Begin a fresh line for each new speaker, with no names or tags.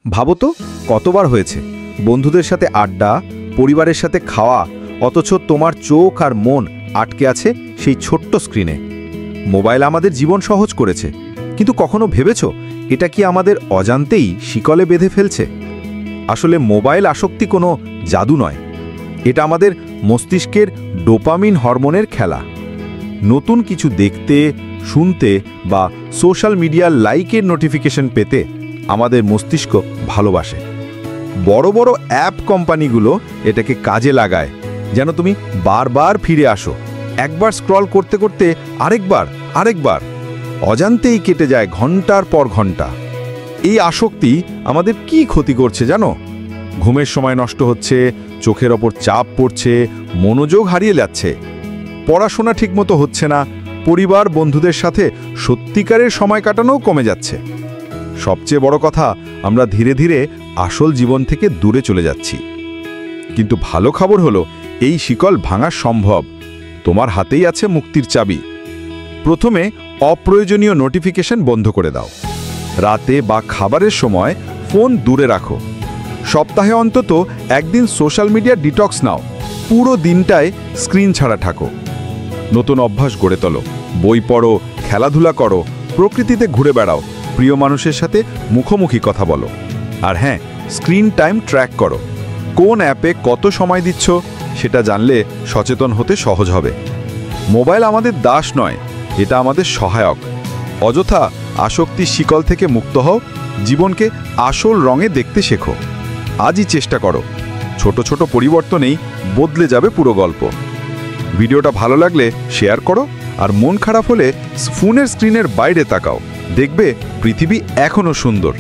ভাবো তো কতবার হয়েছে বন্ধুদের সাথে আড্ডা, পরিবারের সাথে খাওয়া, অথচ তোমার চোখ আর মন আটকে আছে সেই ছোট্ট স্ক্রিনে। মোবাইল আমাদের জীবন সহজ করেছে, কিন্তু কখনো ভেবেছো এটা কি আমাদের অজান্তেই শিকলে বেঁধে ফেলছে? আসলে মোবাইল আসক্তি কোনো জাদু নয়, এটা আমাদের মস্তিষ্কের ডোপামিন হরমোনের খেলা। নতুন কিছু দেখতে, শুনতে বা সোশ্যাল মিডিয়ার লাইকের নোটিফিকেশন পেতে আমাদের মস্তিষ্ক ভালোবাসে। বড় বড় অ্যাপ কোম্পানিগুলো এটাকে কাজে লাগায় যেন তুমি বারবার ফিরে আসো, একবার স্ক্রল করতে করতে আরেকবার অজান্তেই কেটে যায় ঘন্টার পর ঘন্টা। এই আসক্তি আমাদের কি ক্ষতি করছে জানো? ঘুমের সময় নষ্ট হচ্ছে, চোখের ওপর চাপ পড়ছে, মনোযোগ হারিয়ে যাচ্ছে, পড়াশোনা ঠিকমতো হচ্ছে না, পরিবার বন্ধুদের সাথে সত্যিকারের সময় কাটানোও কমে যাচ্ছে। সবচেয়ে বড় কথা, আমরা ধীরে ধীরে আসল জীবন থেকে দূরে চলে যাচ্ছি। কিন্তু ভালো খবর হলো, এই শিকল ভাঙা সম্ভব। তোমার হাতেই আছে মুক্তির চাবি। প্রথমে অপ্রয়োজনীয় নোটিফিকেশন বন্ধ করে দাও। রাতে বা খাবারের সময় ফোন দূরে রাখো। সপ্তাহে অন্তত একদিন সোশ্যাল মিডিয়া ডিটক্স নাও। পুরো দিনটায় স্ক্রিন ছাড়া থাকো। নতুন অভ্যাস গড়ে তোলো। বই পড়ো, খেলাধুলা করো, প্রকৃতিতে ঘুরে বেড়াও, প্রিয় মানুষের সাথে মুখোমুখি কথা বলো। আর হ্যাঁ, স্ক্রিন টাইম ট্র্যাক করো। কোন অ্যাপে কত সময় দিচ্ছ সেটা জানলে সচেতন হতে সহজ হবে। মোবাইল আমাদের দাস নয়, এটা আমাদের সহায়ক। অযথা আসক্তির শিকল থেকে মুক্ত হও, জীবনকে আসল রঙে দেখতে শেখো। আজই চেষ্টা করো। ছোট ছোট পরিবর্তনেই বদলে যাবে পুরো গল্প। ভিডিওটা ভালো লাগলে শেয়ার করো, আর মন খারাপ হলে ফোনের স্ক্রিনের বাইরে তাকাও। দেখবে পৃথিবী এখনো সুন্দর।